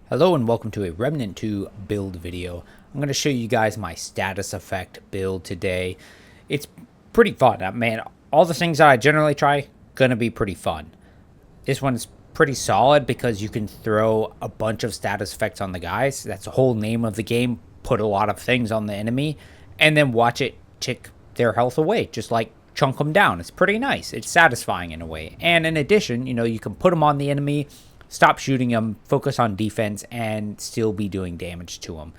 Hello and welcome to a Remnant 2 build video. I'm going to show you guys my status effect build today. It's pretty fun. Man, all the things that I generally try, going to be pretty fun. This one's pretty solid because you can throw a bunch of status effects on the guys. That's the whole name of the game. Put a lot of things on the enemy and then watch it tick their health away. Just like chunk them down. It's pretty nice. It's satisfying in a way. And in addition, you can put them on the enemy, stop shooting them, focus on defense, and still be doing damage to them.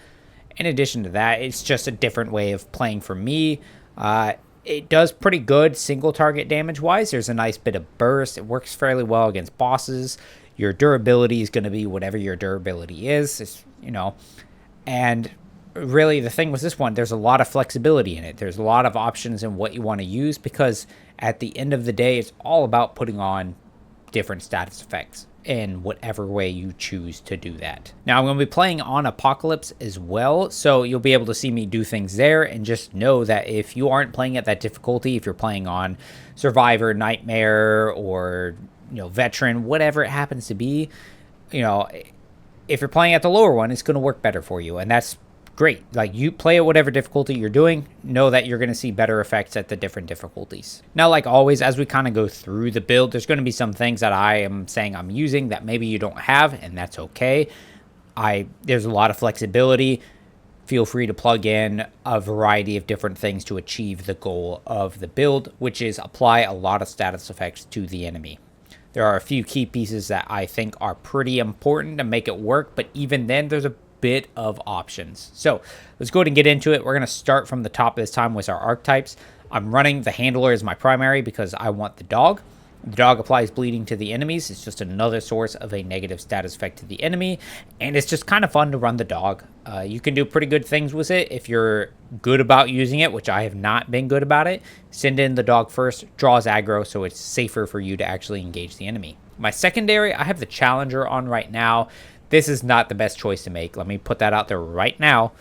In addition to that, it's just a different way of playing for me. It does pretty good single target damage wise. There's a nice bit of burst. It works fairly well against bosses. Your durability is going to be whatever your durability is, and really the thing with this one, there's a lot of flexibility in it. There's a lot of options in what you want to use because at the end of the day, it's all about putting on different status effects in whatever way you choose to do that. Now, I'm going to be playing on Apocalypse as well, so you'll be able to see me do things there, and just know that if you aren't playing at that difficulty, if you're playing on Survivor, Nightmare, or Veteran, whatever it happens to be, if you're playing at the lower one, it's going to work better for you, and that's great. Like, you play at whatever difficulty you're doing, know that you're going to see better effects at the different difficulties. Now, like always, as we kind of go through the build, there's going to be some things that I am saying I'm using that maybe you don't have, and that's okay. There's a lot of flexibility. Feel free to plug in a variety of different things to achieve the goal of the build, which is apply a lot of status effects to the enemy. There are a few key pieces that I think are pretty important to make it work, but even then, there's a bit of options. So let's go ahead and get into it. We're going to start from the top this time with our archetypes. I'm running the handler as my primary because I want the dog. The dog applies bleeding to the enemies. It's just another source of a negative status effect to the enemy, and it's just kind of fun to run the dog. You can do pretty good things with it if you're good about using it, which I have not been good about it. Send in the dog first, draws aggro, so it's safer for you to actually engage the enemy. My secondary, I have the Challenger on right now. This is not the best choice to make. Let me put that out there right now.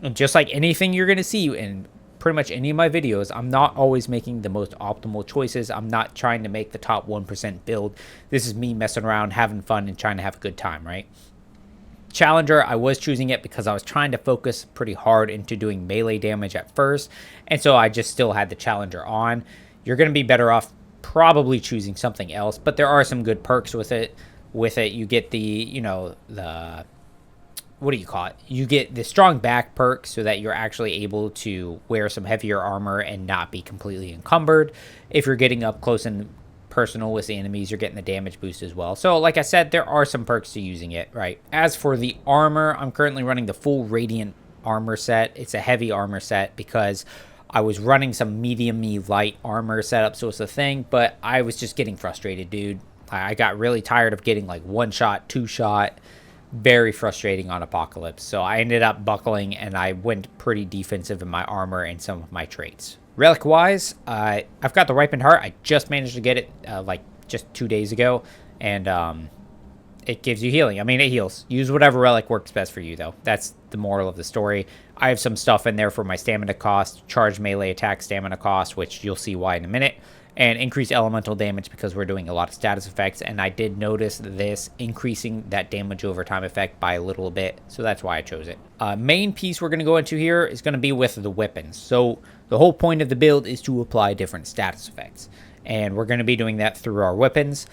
And just like anything you're going to see in pretty much any of my videos, I'm not always making the most optimal choices. I'm not trying to make the top 1% build. This is me messing around, having fun, and trying to have a good time, right? Challenger, I was choosing it because I was trying to focus pretty hard into doing melee damage at first, and so I just still had the Challenger on. You're going to be better off probably choosing something else, but there are some good perks with it. You get the what do you call it? You get the strong back perk so that you're actually able to wear some heavier armor and not be completely encumbered. If you're getting up close and personal with the enemies, you're getting the damage boost as well. So like I said, there are some perks to using it, right? As for the armor, I'm currently running the full Radiant armor set. It's a heavy armor set because I was running some medium-y light armor setup, so it's a thing, but I was just getting frustrated, dude. I got really tired of getting like one shot, two shot, very frustrating on Apocalypse. So I ended up buckling and I went pretty defensive in my armor and some of my traits. Relic wise, I've got the Ripened Heart. I just managed to get it like just 2 days ago, and it gives you healing. I mean, it heals. Use whatever relic works best for you, though. That's the moral of the story. I have some stuff in there for my stamina cost, charge melee attack stamina cost, which you'll see why in a minute, and increase elemental damage because we're doing a lot of status effects, and I did notice this increasing that damage over time effect by a little bit, so that's why I chose it. Main piece we're going to go into here is going to be with the weapons. So the whole point of the build is to apply different status effects, and we're going to be doing that through our weapons.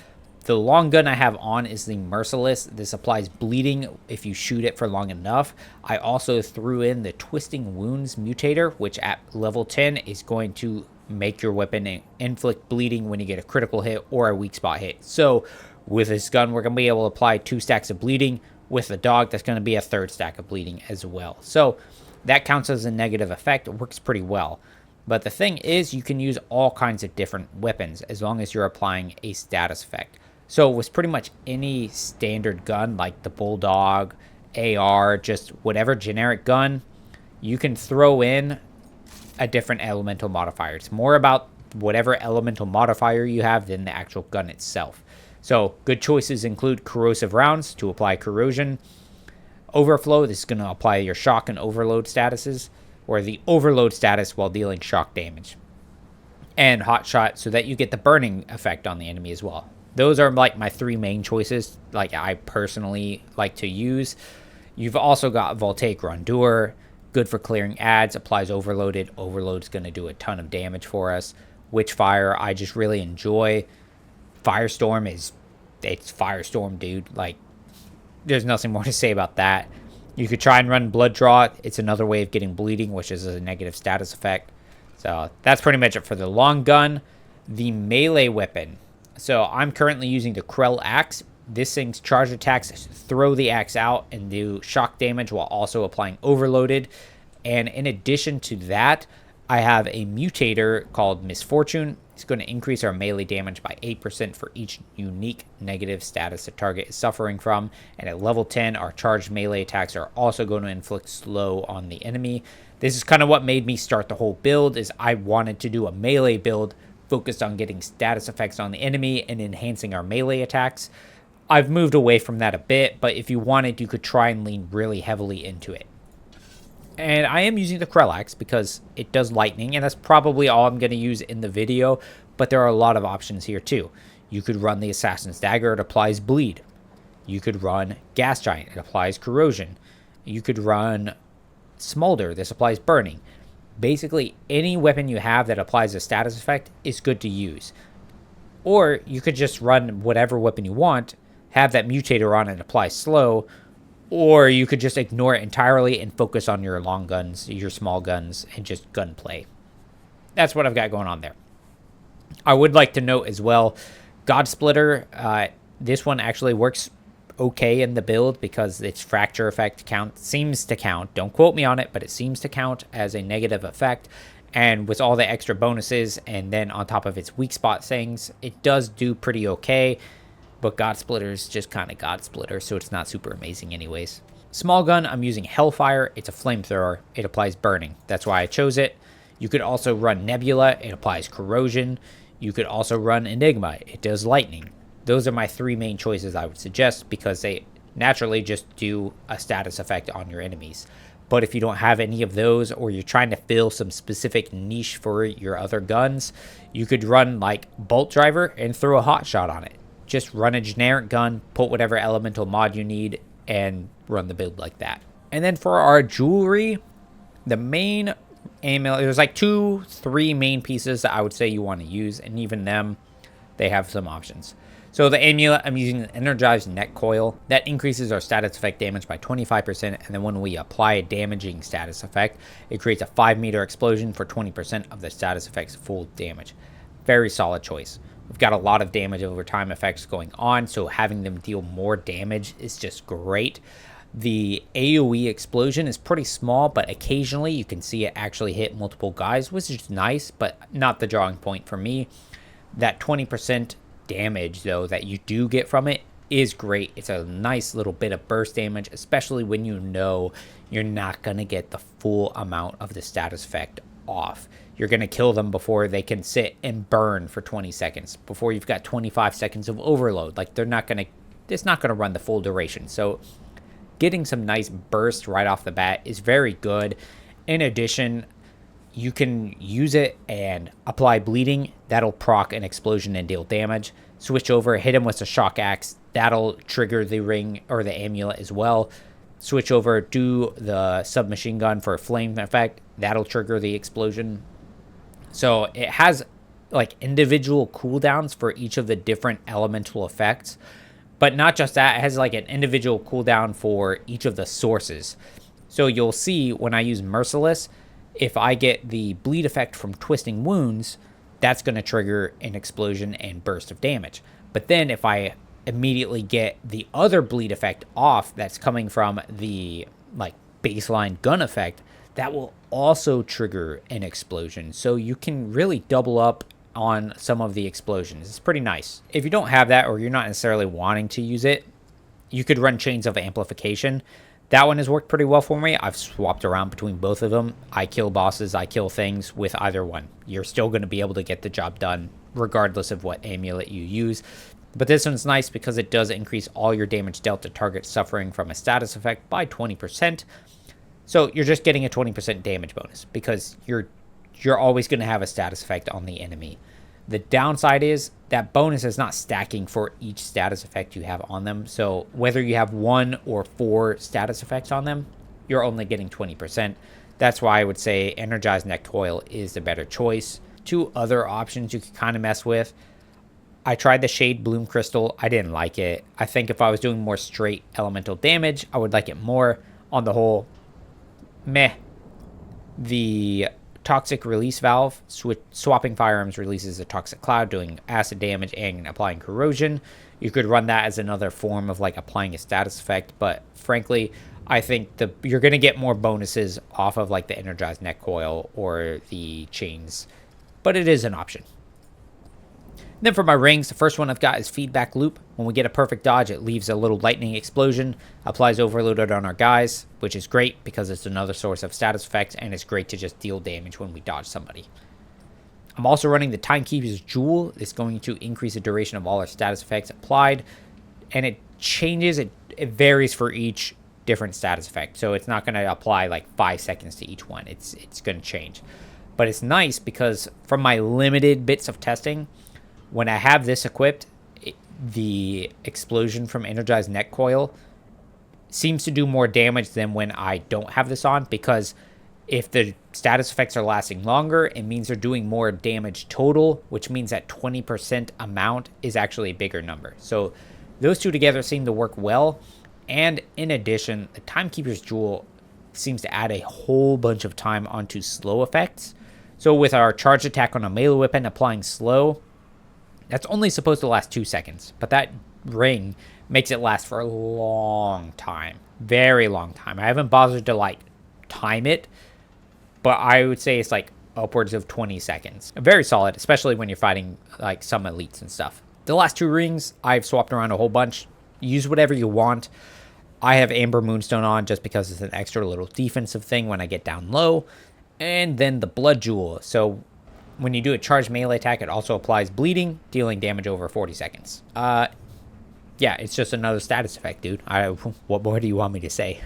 The long gun I have on is the Merciless. This applies bleeding if you shoot it for long enough. I also threw in the Twisting Wounds Mutator, which at level 10 is going to make your weapon inflict bleeding when you get a critical hit or a weak spot hit. So with this gun, we're going to be able to apply 2 stacks of bleeding. With the dog, that's going to be a 3rd stack of bleeding as well. So that counts as a negative effect. It works pretty well. But the thing is, you can use all kinds of different weapons as long as you're applying a status effect. So with pretty much any standard gun, like the Bulldog, AR, just whatever generic gun, you can throw in a different elemental modifier. It's more about whatever elemental modifier you have than the actual gun itself. So good choices include corrosive rounds to apply corrosion, overflow, this is going to apply your shock and overload statuses, or the overload status while dealing shock damage, and hot shot so that you get the burning effect on the enemy as well. Those are like my three main choices, like I personally like to use. You've also got Voltaic Rondure, good for clearing ads, applies Overloaded. Overload's going to do a ton of damage for us. Witchfire, I just really enjoy. Firestorm it's Firestorm, dude. Like, there's nothing more to say about that. You could try and run Blood Draw. It's another way of getting bleeding, which is a negative status effect. So that's pretty much it for the long gun. The melee weapon. So I'm currently using the Krell Axe. This thing's charge attacks throw the axe out and do shock damage while also applying Overloaded. And in addition to that, I have a mutator called Misfortune. It's going to increase our melee damage by 8% for each unique negative status the target is suffering from. And at level 10, our charged melee attacks are also going to inflict slow on the enemy. This is kind of what made me start the whole build, is I wanted to do a melee build focused on getting status effects on the enemy and enhancing our melee attacks. I've moved away from that a bit, but if you wanted, you could try and lean really heavily into it. And I am using the Krell Axe because it does lightning, and that's probably all I'm going to use in the video, but there are a lot of options here too. You could run the Assassin's Dagger, it applies bleed. You could run Gas Giant, it applies corrosion. You could run Smolder, this applies burning. Basically, any weapon you have that applies a status effect is good to use. Or you could just run whatever weapon you want, have that mutator on and apply slow, or you could just ignore it entirely and focus on your long guns, your small guns, and just gunplay. That's what I've got going on there. I would like to note as well, God Splitter, this one actually works okay in the build because its fracture effect seems to count. Don't quote me on it, but it seems to count as a negative effect. And with all the extra bonuses and then on top of its weak spot things, it does do pretty okay. But God Splitter is just kind of God Splitter, so it's not super amazing anyways. Small gun, I'm using Hellfire. It's a flamethrower. It applies burning. That's why I chose it. You could also run Nebula. It applies corrosion. You could also run Enigma. It does lightning. Those are my three main choices I would suggest because they naturally just do a status effect on your enemies. But if you don't have any of those, or you're trying to fill some specific niche for your other guns, you could run like Bolt Driver and throw a hot shot on it. Just run a generic gun, put whatever elemental mod you need, and run the build like that. And then for our jewelry, the main amulet, there's like 2-3 main pieces that I would say you want to use, and even them, they have some options. So the amulet, I'm using an energized neck coil. That increases our status effect damage by 25%, and then when we apply a damaging status effect, it creates a 5-meter explosion for 20% of the status effect's full damage. Very solid choice. We've got a lot of damage over time effects going on, so having them deal more damage is just great. The AoE explosion is pretty small, but occasionally you can see it actually hit multiple guys, which is nice, but not the drawing point for me. That 20% damage, though, that you do get from it is great. It's a nice little bit of burst damage, especially when you know you're not going to get the full amount of the status effect off. You're going to kill them before they can sit and burn for 20 seconds, before you've got 25 seconds of overload. Like, it's not going to run the full duration. So getting some nice burst right off the bat is very good. In addition, you can use it and apply bleeding. That'll proc an explosion and deal damage. Switch over, hit him with a shock axe. That'll trigger the ring or the amulet as well. Switch over, do the submachine gun for a flame effect. That'll trigger the explosion. So it has like individual cooldowns for each of the different elemental effects. But not just that, it has like an individual cooldown for each of the sources. So you'll see when I use Merciless, if I get the bleed effect from Twisting Wounds, that's going to trigger an explosion and burst of damage. But then if I immediately get the other bleed effect off that's coming from the like baseline gun effect, that will also trigger an explosion. So you can really double up on some of the explosions. It's pretty nice. If you don't have that, or you're not necessarily wanting to use it, you could run Chains of Amplification. That one has worked pretty well for me. I've swapped around between both of them. I kill bosses, I kill things with either one. You're still going to be able to get the job done regardless of what amulet you use. But this one's nice because it does increase all your damage dealt to targets suffering from a status effect by 20%. So you're just getting a 20% damage bonus because you're always going to have a status effect on the enemy. The downside is that bonus is not stacking for each status effect you have on them. So whether you have 1 or 4 status effects on them, you're only getting 20%. That's why I would say Energized Neck Coil is the better choice. 2 other options you can kind of mess with. I tried the Shade Bloom Crystal. I didn't like it. I think if I was doing more straight elemental damage, I would like it more. On the whole, meh. The Toxic Release Valve, swapping firearms releases a toxic cloud, doing acid damage and applying corrosion. You could run that as another form of like applying a status effect, but frankly, I think you're going to get more bonuses off of like the Energized Neck Coil or the chains, but it is an option. Then for my rings, the first one I've got is Feedback Loop. When we get a perfect dodge, it leaves a little lightning explosion, applies Overloaded on our guys, which is great because it's another source of status effects, and it's great to just deal damage when we dodge somebody. I'm also running the Timekeeper's Jewel. It's going to increase the duration of all our status effects applied, and it changes, it varies for each different status effect. So it's not going to apply like 5 seconds to each one. It's going to change. But it's nice because from my limited bits of testing, when I have this equipped, the explosion from Energized Neck Coil seems to do more damage than when I don't have this on, because if the status effects are lasting longer, it means they're doing more damage total, which means that 20% amount is actually a bigger number. So those two together seem to work well. And in addition, the Timekeeper's Jewel seems to add a whole bunch of time onto slow effects. So with our charged attack on a melee weapon applying slow, that's only supposed to last 2 seconds, but that ring makes it last for a long time. Very long time. I haven't bothered to like time it, but I would say it's like upwards of 20 seconds. Very solid, especially when you're fighting like some elites and stuff. The last 2 rings, I've swapped around a whole bunch. Use whatever you want. I have Amber Moonstone on just because it's an extra little defensive thing when I get down low. And then the Blood Jewel. So when you do a charged melee attack, it also applies bleeding, dealing damage over 40 seconds. Yeah, it's just another status effect, dude. What more do you want me to say?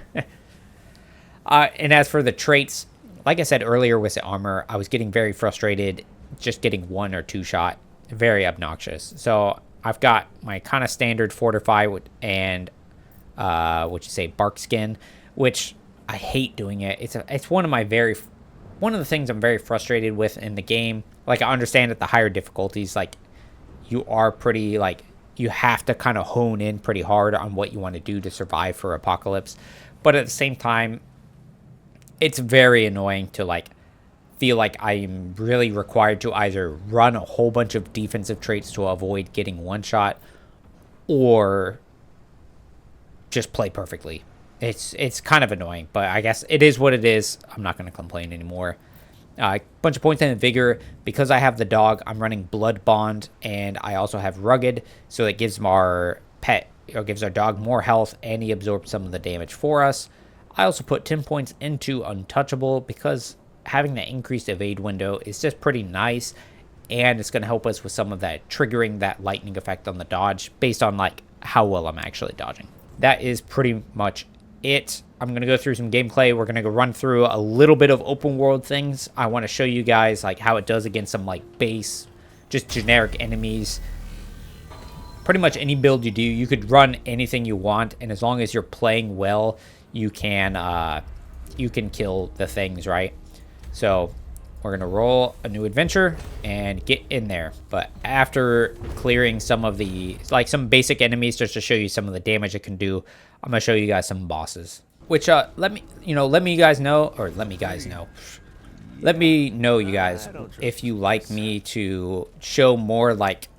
And as for the traits, like I said earlier with the armor, I was getting very frustrated just getting 1 or 2 shot. Very obnoxious. So I've got my kind of standard Fortify and Bark Skin, which I hate doing it. It's one of the things I'm very frustrated with in the game. Like, I understand at the higher difficulties, like, you are pretty, like, you have to kind of hone in pretty hard on what you want to do to survive for Apocalypse. But at the same time, it's very annoying to, like, feel like I'm really required to either run a whole bunch of defensive traits to avoid getting one shot, or just play perfectly. It's kind of annoying, but I guess it is what it is. I'm not going to complain anymore. Bunch of points in Vigor. Because I have the dog, I'm running Blood Bond, and I also have Rugged, so it gives our dog more health, and he absorbs some of the damage for us. I also put 10 points into Untouchable because having that increased evade window is just pretty nice, and it's going to help us with some of that triggering that lightning effect on the dodge based on like how well I'm actually dodging. That is pretty much it. I'm going to go through some gameplay. We're going to go run through a little bit of open world things. I want to show you guys like how it does against some like base, just generic enemies. Pretty much any build you do, you could run anything you want, and as long as you're playing well, you can kill the things, right? So we're going to roll a new adventure and get in there. But after clearing some of the, like some basic enemies, just to show you some of the damage it can do, I'm going to show you guys some bosses. Which, let me know, you guys, if you like me to show more like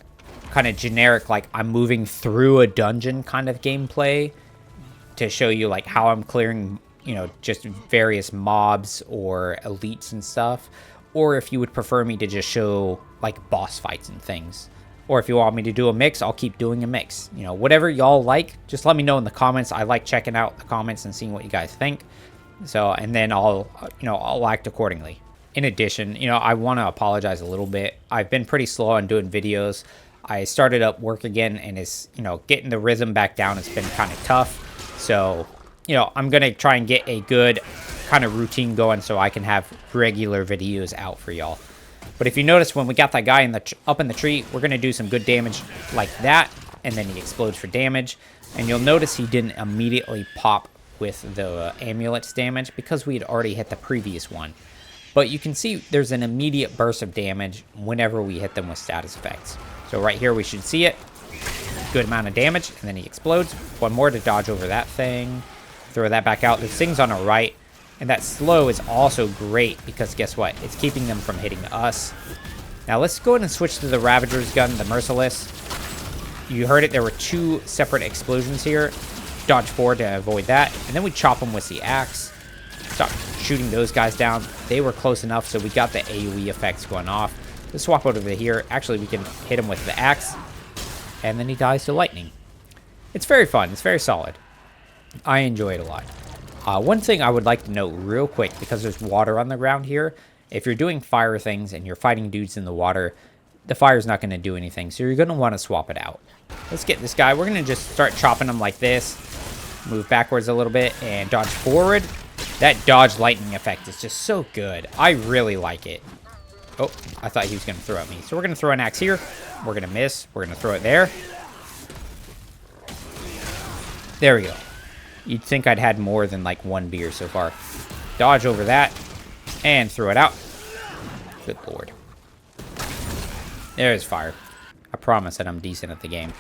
kind of generic, like I'm moving through a dungeon kind of gameplay to show you like how I'm clearing, just various mobs or elites and stuff, or if you would prefer me to just show like boss fights and things, or if you want me to do a mix, I'll keep doing a mix. Whatever y'all like, just let me know in the comments. I like checking out the comments and seeing what you guys think. So, and then I'll act accordingly. In addition, I want to apologize a little bit. I've been pretty slow on doing videos. I started up work again, and it's, getting the rhythm back down has been kind of tough. So, I'm going to try and get a good kind of routine going so I can have regular videos out for y'all. But if you notice, when we got that guy in the up in the tree, we're going to do some good damage like that. And then he explodes for damage. And you'll notice he didn't immediately pop with the amulet's damage because we had already hit the previous one. But you can see there's an immediate burst of damage whenever we hit them with status effects. So right here, we should see it. Good amount of damage, and then he explodes. One more to dodge over that thing. Throw that back out. This thing's on our right. And that slow is also great because guess what? It's keeping them from hitting us. Now let's go ahead and switch to the Ravager's gun, the Merciless. You heard it. There were 2 separate explosions here. Dodge forward to avoid that. And then we chop them with the axe. Stop shooting those guys down. They were close enough, so we got the AoE effects going off. Let's swap over to here. Actually, we can hit him with the axe. And then he dies to lightning. It's very fun. It's very solid. I enjoy it a lot. One thing I would like to note real quick, because there's water on the ground here. If you're doing fire things and you're fighting dudes in the water, the fire's not going to do anything. So you're going to want to swap it out. Let's get this guy. We're going to just start chopping him like this. Move backwards a little bit and dodge forward. That dodge lightning effect is just so good. I really like it. Oh, I thought he was going to throw at me. So we're going to throw an axe here. We're going to miss. We're going to throw it there. There we go. You'd think I'd had more than like 1 beer so far. Dodge over that. And throw it out. Good lord. There's fire. I promise that I'm decent at the game.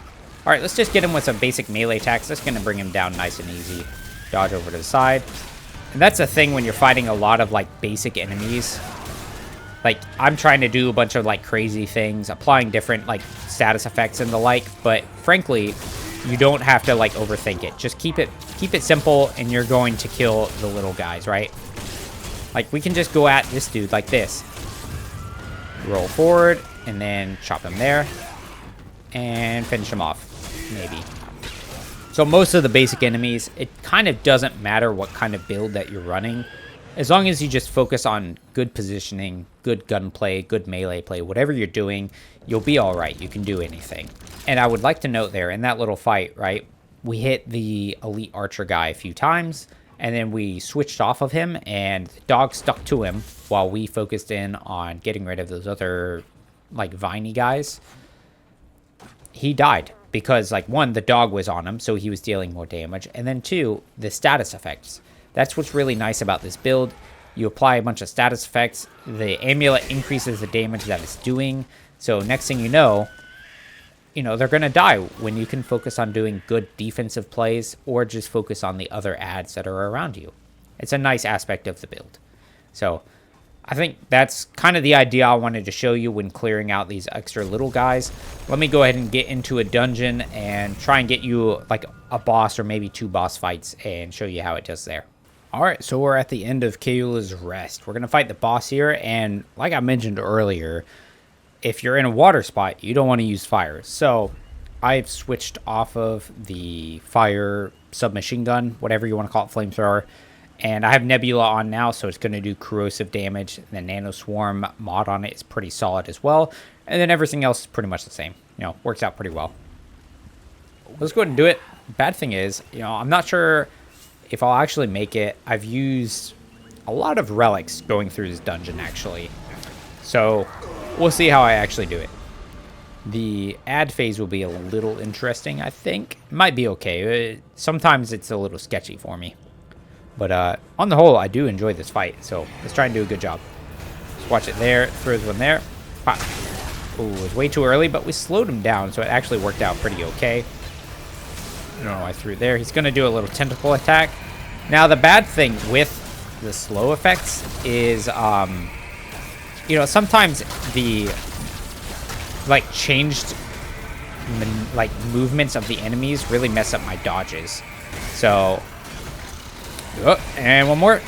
Alright, let's just get him with some basic melee attacks. That's going to bring him down nice and easy. Dodge over to the side. And that's a thing when you're fighting a lot of like basic enemies. Like, I'm trying to do a bunch of like crazy things, applying different like status effects and the like, but frankly, you don't have to like overthink it. Just keep it simple and you're going to kill the little guys, right? Like, we can just go at this dude like this. Roll forward and then chop him there and finish him off, maybe. So most of the basic enemies, it kind of doesn't matter what kind of build that you're running. As long as you just focus on good positioning, good gunplay, good melee play, whatever you're doing, you'll be all right. You can do anything. And I would like to note there, in that little fight, right, we hit the elite archer guy a few times, and then we switched off of him, and the dog stuck to him while we focused in on getting rid of those other, like, viney guys. He died because, like, 1, the dog was on him, so he was dealing more damage, and then 2, the status effects. That's what's really nice about this build. You apply a bunch of status effects. The amulet increases the damage that it's doing. So next thing you know, they're going to die when you can focus on doing good defensive plays or just focus on the other ads that are around you. It's a nice aspect of the build. So I think that's kind of the idea I wanted to show you when clearing out these extra little guys. Let me go ahead and get into a dungeon and try and get you like a boss or maybe 2 boss fights and show you how it does there. Alright, so we're at the end of Kayula's Rest. We're going to fight the boss here, and like I mentioned earlier, if you're in a water spot, you don't want to use fire. So I've switched off of the fire submachine gun, whatever you want to call it, flamethrower, and I have Nebula on now, so it's going to do corrosive damage. The Nano Swarm mod on it is pretty solid as well, and then everything else is pretty much the same. Works out pretty well. Let's go ahead and do it. Bad thing is, I'm not sure if I'll actually make it. I've used a lot of relics going through this dungeon, actually. So we'll see how I actually do it. The ad phase will be a little interesting, I think. It might be okay. Sometimes it's a little sketchy for me. But on the whole, I do enjoy this fight. So let's try and do a good job. Let's watch it there. Throws one there. Pop. Ooh, it was way too early, but we slowed him down, so it actually worked out pretty okay. I don't know why I threw it there. He's going to do a little tentacle attack. Now, the bad thing with the slow effects is, sometimes the, like, changed, movements of the enemies really mess up my dodges. So, and one more.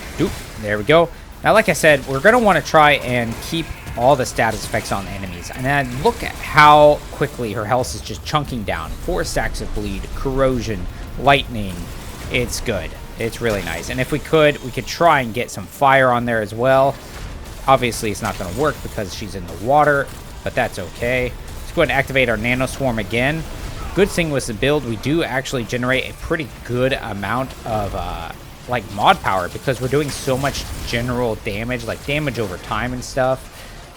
There we go. Now, like I said, we're going to want to try and keep all the status effects on the enemies. And then look at how quickly her health is just chunking down. 4 stacks of bleed, corrosion, lightning. It's good. It's really nice. And if we could try and get some fire on there as well. Obviously, it's not going to work because she's in the water, but that's okay. Let's go ahead and activate our Nano Swarm again. Good thing with the build, we do actually generate a pretty good amount of mod power because we're doing so much general damage, like damage over time and stuff,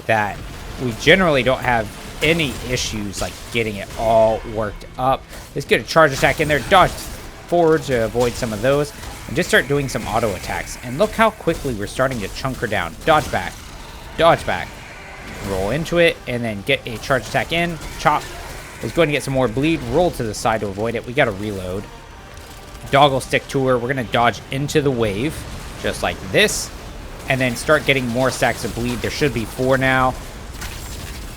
that we generally don't have any issues like getting it all worked up. Let's get a charge attack in there, dodge forward to avoid some of those, and just start doing some auto attacks. And look how quickly we're starting to chunk her down. Dodge back, roll into it, and then get a charge attack in, chop. Let's go ahead and get some more bleed, roll to the side to avoid it. We got to reload. Doggle stick to her. We're going to dodge into the wave, just like this, and then start getting more stacks of bleed. There should be 4 now.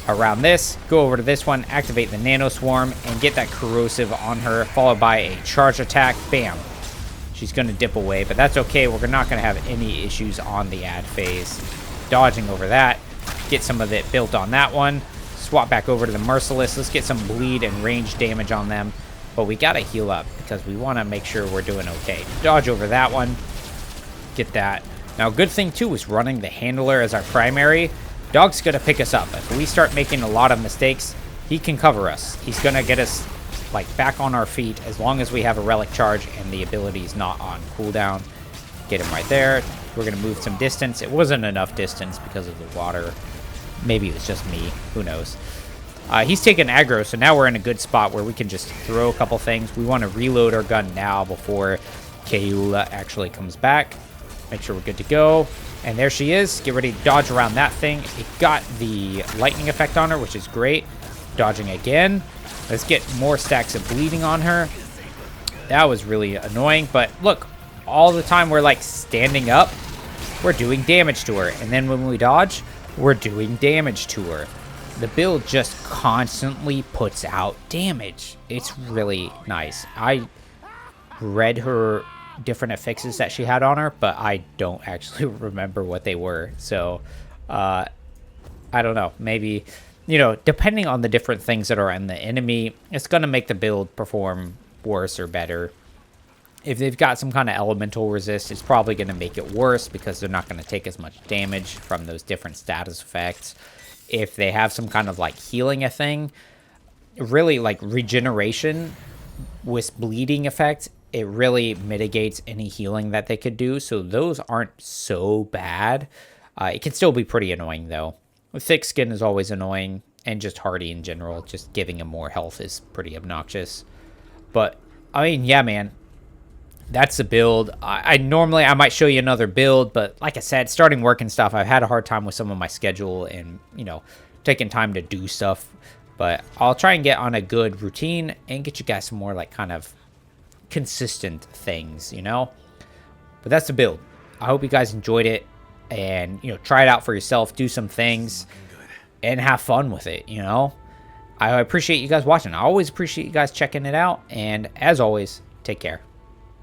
Around this, go over to this one, activate the nano swarm, and get that corrosive on her, followed by a charge attack. Bam. She's going to dip away, but that's okay. We're not going to have any issues on the ad phase. Dodging over that. Get some of it built on that one. Swap back over to the Merciless. Let's get some bleed and range damage on them. But we got to heal up because we want to make sure we're doing okay. Dodge over that one. Get that. Now, a good thing, too, is running the Handler as our primary. Dog's going to pick us up. If we start making a lot of mistakes, he can cover us. He's going to get us like back on our feet as long as we have a relic charge and the ability is not on cooldown. Get him right there. We're going to move some distance. It wasn't enough distance because of the water. Maybe it was just me. Who knows? He's taking aggro, so now we're in a good spot where we can just throw a couple things. We want to reload our gun now before Keula actually comes back. Make sure we're good to go. And there she is. Get ready to dodge around that thing. It got the lightning effect on her, which is great. Dodging again. Let's get more stacks of bleeding on her. That was really annoying. But look, all the time we're like standing up, we're doing damage to her. And then when we dodge, we're doing damage to her. The build just constantly puts out damage. It's really nice. I read her different affixes that she had on her, but I don't actually remember what they were. So I don't know, maybe, you know, depending on the different things that are in the enemy, it's going to make the build perform worse or better. If they've got some kind of elemental resist, it's probably going to make it worse because they're not going to take as much damage from those different status effects. If they have some kind of like healing a thing, really like regeneration with bleeding effect, it really mitigates any healing that they could do. So those aren't so bad. It can still be pretty annoying though. Thick skin is always annoying, and just hardy in general, just giving him more health is pretty obnoxious. But I mean, yeah, man, that's the build. I normally might show you another build, but like I said, starting work and stuff, I've had a hard time with some of my schedule and, you know, taking time to do stuff. But I'll try and get on a good routine and get you guys some more like kind of consistent things, you know. But that's the build. I hope you guys enjoyed it, and, you know, try it out for yourself, do some things, and have fun with it, you know. I appreciate you guys watching. I always appreciate you guys checking it out, and as always, take care.